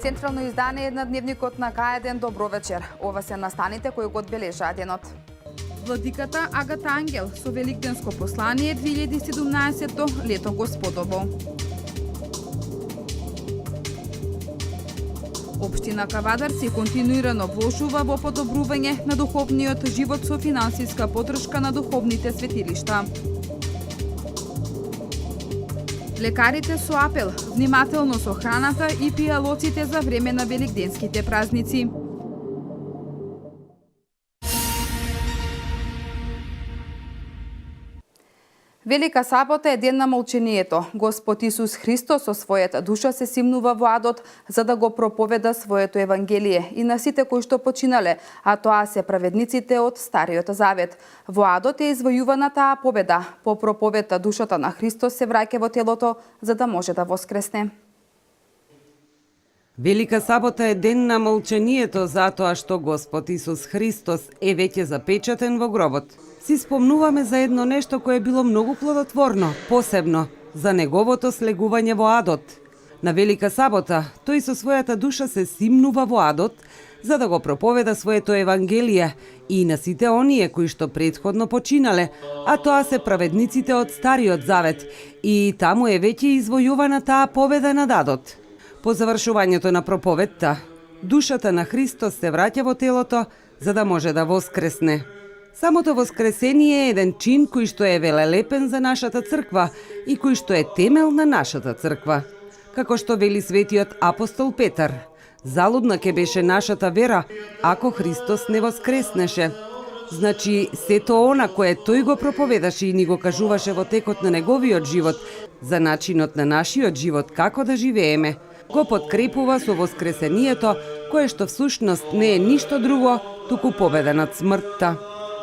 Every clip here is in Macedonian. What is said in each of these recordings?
централно издание на дневникот на К1 добро вечер. Ова се настаните кои го одбележаа денот. Владиката Агата Ангел со великденско послание 2017 лето Господово. Општина Кавадар се континуирано вложува во подобрување на духовниот живот со финансиска поддршка на духовните светилишта. Лекарите со апел, внимателно со храната и пијалоците за време на великденските празници. Велика сабота е ден на молчението. Господ Исус Христос со својата душа се симнува во адот за да го проповеда своето евангелие и на сите кои што починале, а тоа се праведниците од Стариот Завет. Во адот е извојувана таа победа. По проповедта душата на Христос се враќа во телото за да може да воскресне. Велика сабота е ден на молчанието затоа што Господ Исус Христос е веќе запечатен во гробот. Си спомнуваме за едно нешто кое било многу плодотворно, посебно за неговото слегување во адот. На Велика сабота тој со својата душа се симнува во адот за да го проповеда своето евангелие и на сите оние кои што претходно починале, а тоа се праведниците од Стариот Завет, и таму е веќе извојувана таа победа над адот. По завршувањето на проповедта, душата на Христос се враќа во телото за да може да воскресне. Самото воскресение е еден чин кој што е велелепен за нашата црква и кој што е темел на нашата црква. Како што вели светиот апостол Петар, залудна ќе беше нашата вера ако Христос не воскреснеше. Значи, сето она кое тој го проповедаше и ни го кажуваше во текот на неговиот живот, за начинот на нашиот живот како да живееме, го подкрепува со воскресението, кое што всушност не е ништо друго, туку победа над смртта.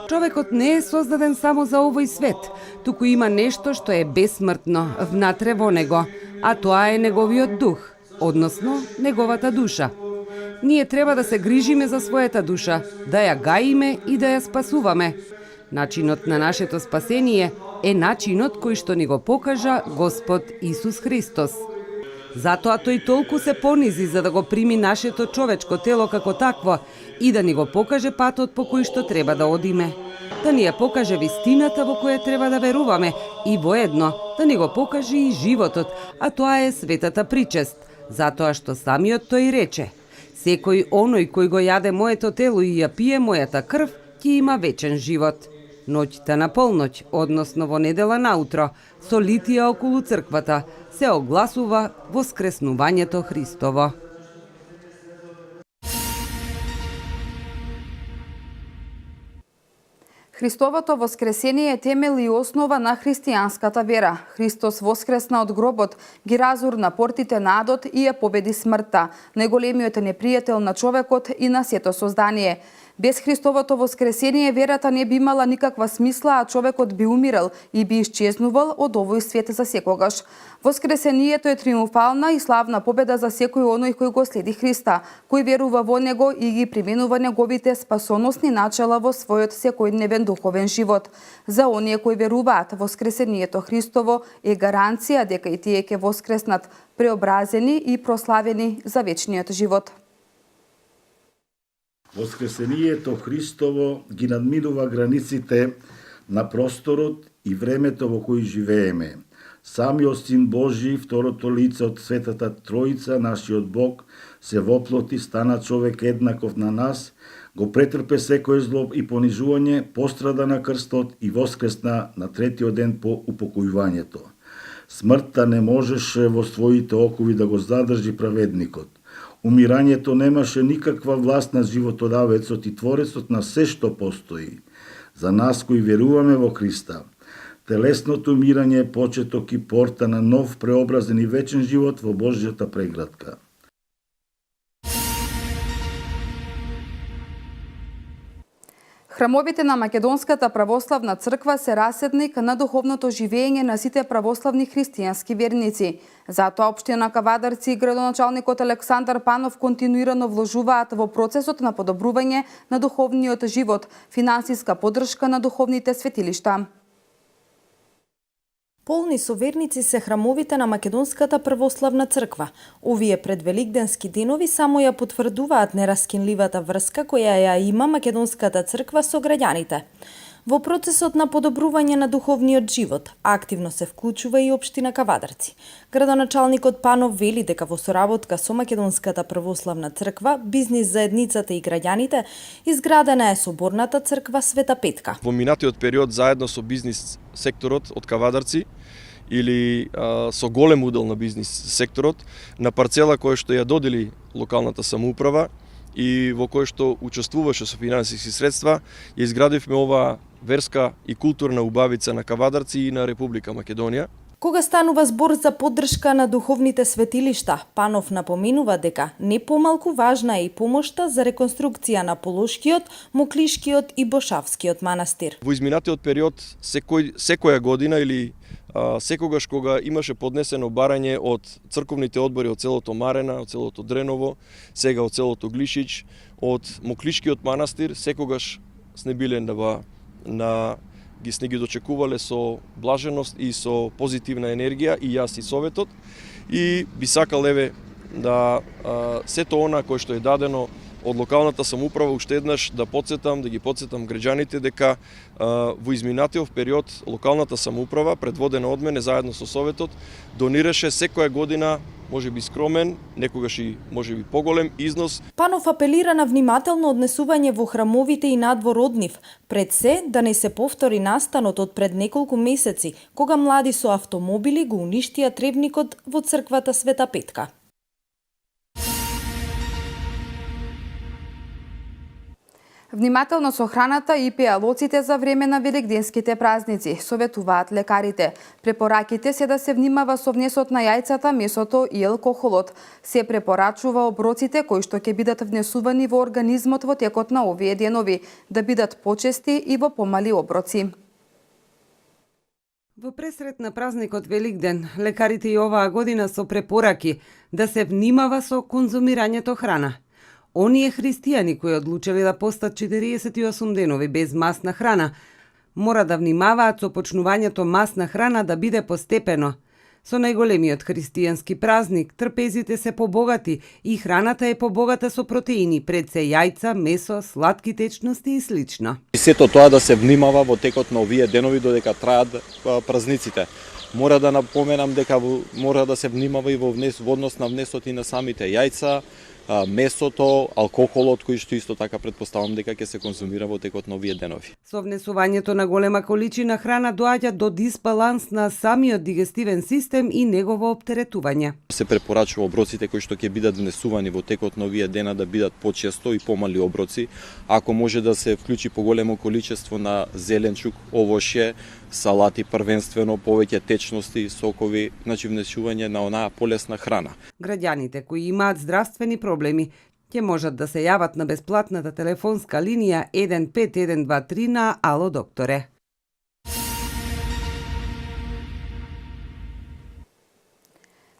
Човекот не е создаден само за овој свет, туку има нешто што е бесмртно внатре во него, а тоа е неговиот дух, односно неговата душа. Ние треба да се грижиме за својата душа, да ја гаиме и да ја спасуваме. Начинот на нашето спасение е начинот кој што ни го покажа Господ Исус Христос. Затоа тој толку се понизи за да го прими нашето човечко тело како такво и да ни го покаже патот по кој што треба да одиме. Да ни ја покаже вистината во која треба да веруваме и воедно да ни го покаже и животот, а тоа е светата причест, затоа што самиот тој рече: секој оној кој го јаде моето тело и ја пие мојата крв, ќе има вечен живот. Ноќта на полноќ, односно во недела наутро, со литија околу црквата, се огласува воскреснувањето Христово. Христовото воскресение е темел и основа на христијанската вера. Христос воскресна од гробот, ги разурна портите на адот и ја победи смртта, најголемиот непријател на човекот и на сето создание. Без Христовото воскресение верата не би имала никаква смисла, а човекот би умирал и би исчезнувал од овој свет за секогаш. Воскресението е триумфална и славна победа за секој оној кој го следи Христа, кој верува во него и ги применува неговите спасоносни начала во својот секојдневен духовен живот. За оние кои веруваат, воскресението Христово е гаранција дека и тие ќе воскреснат преобразени и прославени за вечниот живот. Воскресението Христово ги надминува границите на просторот и времето во кој живееме. Самиот Син Божи, второто лице од Светата Троица, нашиот Бог, се воплоти, стана човек еднаков на нас, го претрпе секој зло и понижување, пострада на крстот и воскресна на третиот ден по упокојувањето. Смртта не можеше во своите окови да го задржи праведникот. Умирањето немаше никаква власт на животодавецот и творецот на се што постои. За нас кои веруваме во Христа, телесното умирање е почеток и порта на нов, преобразен и вечен живот во Божјата преградка. Храмовите на Македонската православна црква се раседник на духовното живење на сите православни христијански верници. Затоа општина Кавадарци и градоначалникот Александар Панов континуирано вложуваат во процесот на подобрување на духовниот живот, финансиска поддршка на духовните светилишта. Полни со верници се храмовите на Македонската православна црква. Овие предвеликденски денови само ја потврдуваат нераскинливата врска која ја има Македонската црква со граѓаните. Во процесот на подобрување на духовниот живот, активно се вклучува и општина Кавадарци. Градоначалникот Панов вели дека во соработка со Македонската православна црква, бизнис заедницата и граѓаните, изградена е соборната црква Света Петка. Во минатиот период заедно со бизнис секторот од Кавадарци или со голем удел на бизнис секторот на парцела која што ја додели локалната самоуправа и во кој што учествуваше со финансиски средства, ја изградивме оваа верска и културна убавица на Кавадарци и на Република Македонија. Кога станува збор за поддршка на духовните светилишта, Панов напоменува дека не помалку важна е и помошта за реконструкција на Полошкиот, Моклишкиот и Бошавскиот манастир. Во изминатиот период секоја година или секогаш кога имаше поднесено барање од црковните одбори од целото Марена, од целото Дреново, сега од целото Глишич, од Моклишкиот манастир, секогаш сне биле сне ги дочекувале со блаженост и со позитивна енергија и јас и советот и би сакал да сето она кое што е дадено од локалната самоуправа уште еднаш да ги потсетам граѓаните дека во изминатиот период локалната самоуправа предводена од мене заедно со советот донираше секоја година можеби скромен, некогаш и можеби поголем износ. Панов апелира на внимателно однесување во храмовите и надвор од нив, пред се да не се повтори настанот од пред неколку месеци, кога млади со автомобили го уништија требникот во црквата Света Петка. Внимателно со храната и пеалоците за време на великденските празници, советуваат лекарите. Препораките се да се внимава со внесот на јајцата, месото и алкохолот. Се препорачува оброците кои што ќе бидат внесувани во организмот во текот на овие денови, да бидат почести и во помали оброци. Во пресрет на празникот Великден, лекарите и оваа година со препораки да се внимава со конзумирањето храна. Оние христијани кои одлучили да постат 48 денови без масна храна, мора да внимаваат со почнувањето масна храна да биде постепено. Со најголемиот христијански празник, трпезите се побогати и храната е побогата со протеини, пред се јајца, месо, сладки течности и слично. Сето тоа да се внимава во текот на овие денови додека траат празниците. Мора да напоменам дека мора да се внимава и во однос на внесот и на самите јајца, месото, алкохолот кој што исто така претпоставам дека ќе се конзумира во текот на овие денови. Со внесувањето на голема количина храна доаѓа до дисбаланс на самиот дигестивен систем и негово оптеретување. Се препорачува оброците кои што ќе бидат внесувани во текот на овие дена да бидат почесто и помали оброци, ако може да се вклучи поголемо количество на зеленчук, овошје, салати првенствено, повеќе течности, сокови, значи внесување на онаа полесна храна. Граѓаните кои имаат здравствени проблеми ќе можат да се јават на бесплатната телефонска линија 15123 на Ало докторе.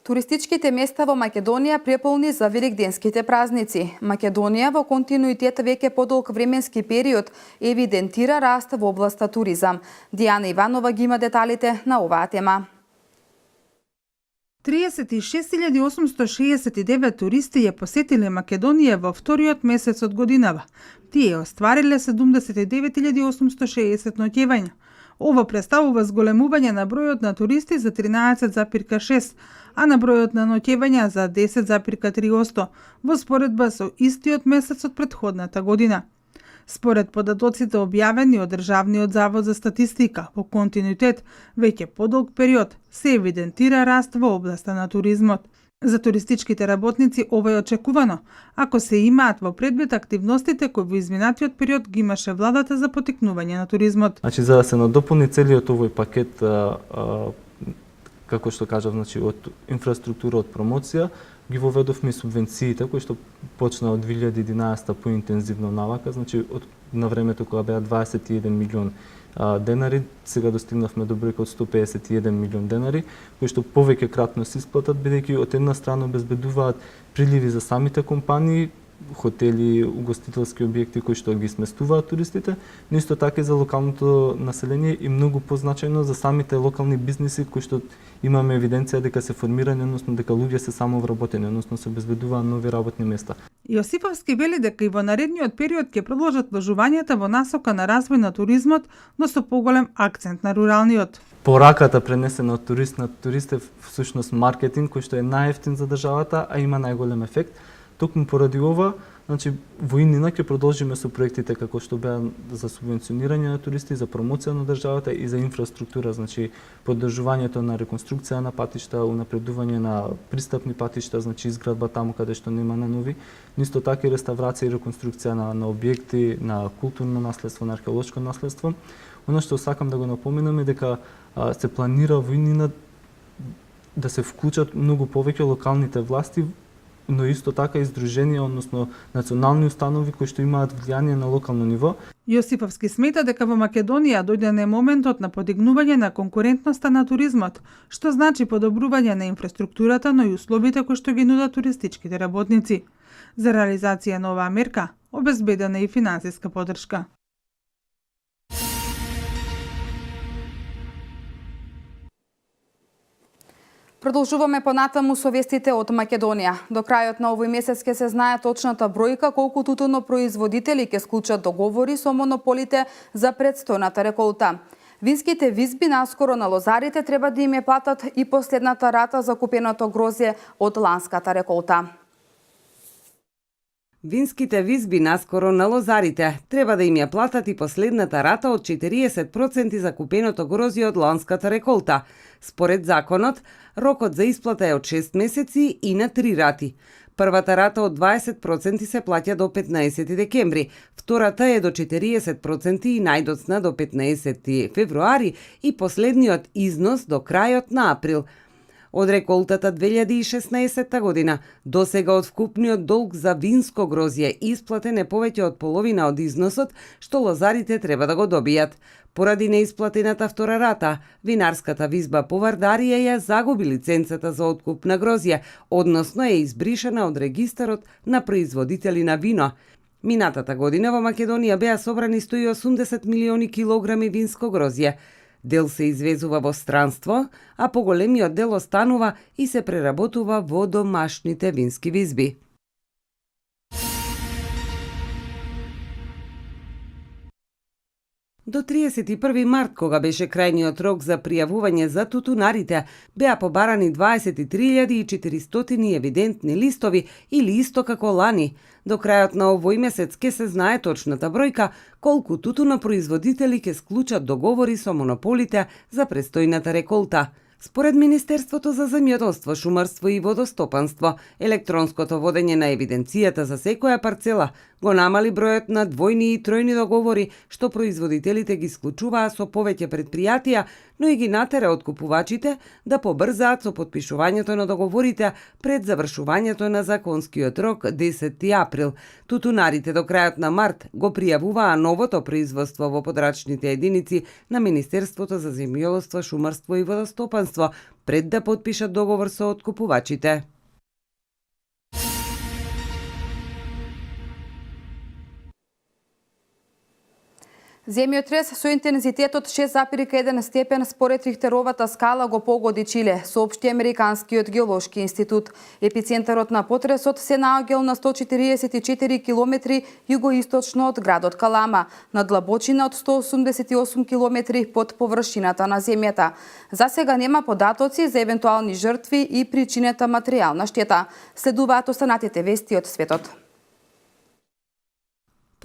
Туристичките места во Македонија преполни за великденските празници. Македонија во континуитет веќе подолг временски период евидентира раст во областа туризам. Дијана Иванова ги има деталите на оваа тема. 36.869 туристи ја посетиле Македонија во вториот месец од годинава. Тие оствариле 79.860 ноќевања. Ова представува зголемување на бројот на туристи за 13,6%, а на бројот на ноќевања за 10,3% во споредба со истиот месец од претходната година. Според податоците објавени од Државниот завод за статистика, во континуитет веќе подолг период се евидентира раст во областа на туризмот. За туристичките работници ова е очекувано, ако се имаат во предвид активностите кои во изминатиот период ги имаше владата за потикнување на туризмот. Значи, за да се надополни целиот овој пакет, како што кажав, значи од инфраструктура, од промоција, ги воведовме субвенциите кои што почна од 2011 поинтензивно навака, значи на времето кога беа 21 милион денари, сега достигнавме до бројка од 151 милион денари, кои што повеќе кратно се исплатат, бидејќи од една страна обезбедуваат приливи за самите компании, хотели, угостителски објекти кои што ги сместуваат туристите, но исто така и за локалното население и многу позначајно за самите локални бизниси кои што имаме евиденција дека се формирани, односно дека луѓе се самовработени, односно се обезбедуваат нови работни места. Јосифовски вели дека и во наредниот период ќе продолжат вложувањата во насока на развој на туризмот, но со поголем акцент на руралниот. Пораката пренесена од турист на турист е всушност маркетинг кој што е најевтин за државата, а има најголем ефект. Токму поради ова, значи во иднина ќе продолжиме со проектите како што беа за субвенционирање на туристи, за промоција на државата и за инфраструктура, значи поддржувањето на реконструкција на патишта, унапредување на пристапни патишта, значи изградба таму каде што нема на нови, исто така и реставрација и реконструкција на објекти, на културно наследство, на археолошко наследство. Оно што сакам да го напоменам е дека се планира во иднина да се вклучат многу повеќе локалните власти, но исто така и здруженија, односно национални установи кои што имаат влијание на локално ниво. Јосифовски смета дека во Македонија дојде моментот на подигнување на конкурентноста на туризмот, што значи подобрување на инфраструктурата, но и условите кои што ги нудат туристичките работници. За реализација на оваа мерка обезбедена и финансиска поддршка. Продолжуваме понатаму со вестите од Македонија. До крајот на овој месец ќе се знае точната бројка колку тутунопроизводители ќе склучат договори со монополите за предстојната реколта. Винските визби наскоро на лозарите треба да им ја платат и последната рата за купеното грозје од ланската реколта. Винските визби наскоро на лозарите треба да им ја платат и последната рата од 40% за купеното грозје од ланската реколта. Според законот, рокот за исплата е од 6 месеци и на 3 рати. Првата рата од 20% се плаќа до 15 декември, втората е до 40% и најдоцна до 15 февруари и последниот износ до крајот на април. Од реколтата 2016 година до сега од вкупниот долг за винско грозје исплатен е повеќе од половина од износот што лозарите треба да го добијат. Поради неисплатената втора рата, винарската визба по Вардарија ја загуби лиценцата за откуп на грозје, односно е избришена од регистарот на производители на вино. Минатата година во Македонија беа собрани 180 милиони килограми винско грозје. Дел се извезува во странство, а поголемиот дел останува и се преработува во домашните вински визби. До 31 март, кога беше крајниот рок за пријавување за тутунарите, беа побарани 23.400 евидентни листови или исто како лани. До крајот на овој месец ќе се знае точната бројка колку тутунопроизводители ќе склучат договори со монополите за престојната реколта. Според Министерството за земјоделство, шумарство и водостопанство, електронското водење на евиденцијата за секоја парцела го намали бројот на двојни и тројни договори што производителите ги склучуваа со повеќе предпријатија, но и ги натера откупувачите да побрзаат со подпишувањето на договорите пред завршувањето на законскиот рок 10 април. Тутунарите до крајот на март го пријавуваа новото производство во подрачните единици на Министерството за земјоделство, шумарство и водостопанство пред да подпишат договор со откупувачите. Земјотрес со интензитетот 6,1 степен според Рихтеровата скала го погоди Чиле, соопшти Американскиот геолошки институт. Епицентарот на потресот се наоѓал на 144 километри југоисточно од градот Калама, на длабочина од 188 километри под површината на земјата. За сега нема податоци за евентуални жртви и причинета материјална штета. Следуваат останатите вести од светот.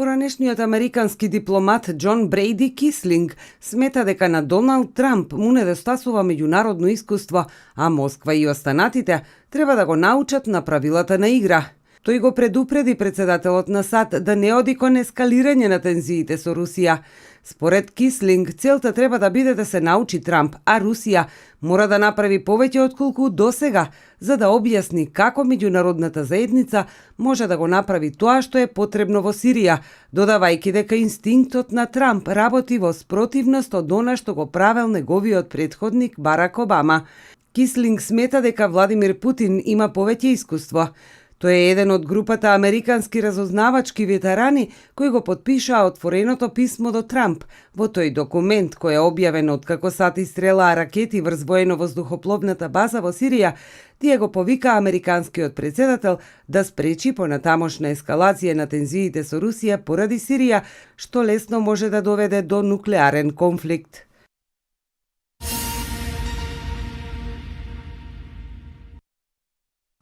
Поранешниот американски дипломат Џон Брейди Кислинг смета дека на Доналд Трамп му недостасува меѓународно искуство, а Москва и останатите треба да го научат на правилата на игра. Тој го предупреди председателот на САД да не оди кон ескалирање на тензиите со Русија. Според Кислинг, целта треба да биде да се научи Трамп, а Русија мора да направи повеќе отколку досега, за да објасни како меѓународната заедница може да го направи тоа што е потребно во Сирија, додавајќи дека инстинктот на Трамп работи во спротивност од она што го правел неговиот претходник Барак Обама. Кислинг смета дека Владимир Путин има повеќе искуство. Тој е еден од групата американски разузнавачки ветерани кои го потпишаа отвореното писмо до Трамп. Во тој документ, кој е објавен откако САД истрелаа ракети врз воено-воздухопловната база во Сирија, тие го повика американскиот председател да спречи понатамошна ескалација на тензиите со Русија поради Сирија, што лесно може да доведе до нуклеарен конфликт.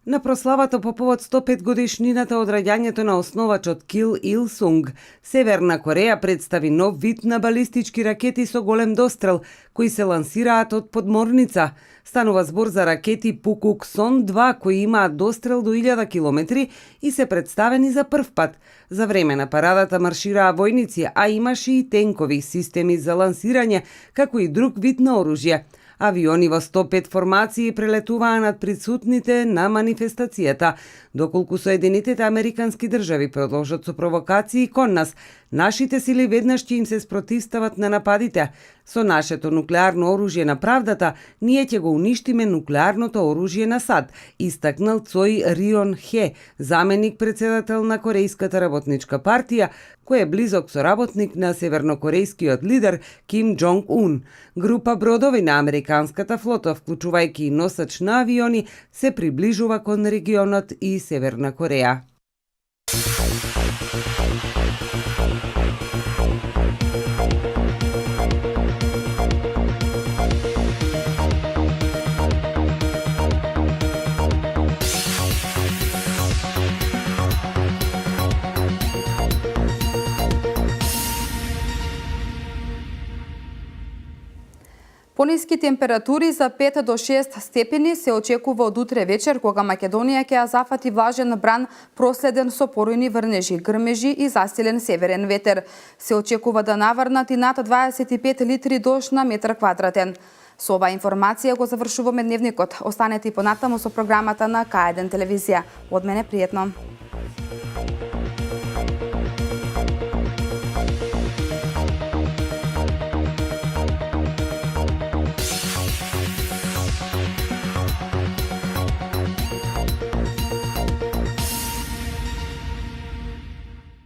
На прославата по повод 105 годишнината од раѓањето на основачот Ким Ил Сунг, Северна Кореја представи нов вид на балистички ракети со голем дострел, кои се лансираат од подморница. Станува збор за ракети Пукук-Сон-2, кои имаат дострел до 1000 километри и се представени за прв пат. За време на парадата маршираа војници, а имаше и тенкови системи за лансирање, како и друг вид на оружје. Авиони во 105 формации прелетуваа над присутните на манифестацијата. Доколку Соединетите Американски држави продолжат со провокации кон нас, нашите сили веднаш ќе им се спротивстават на нападите. Со нашето нуклеарно оружје на правдата, ние ќе го уништиме нуклеарното оружје на САД, истакнал Цој Рион Хе, заменик председател на Корејската работничка партија, кој е близок соработник на севернокорејскиот лидер Ким Џонг Ун. Група бродови на американската флота, вклучувајќи и носач на авиони, се приближува кон регионот и Северна Кореја. Пониски температури за 5 до 6 степени се очекува од утре вечер, кога Македонија ќе ја зафати влажен бран проследен со порујни врнежи, грмежи и засилен северен ветер. Се очекува да наврнат и над 25 литри дожд на метар квадратен. Со оваа информација го завршуваме дневникот. Останете и понатаму со програмата на К1 телевизија. Од мене пријатно.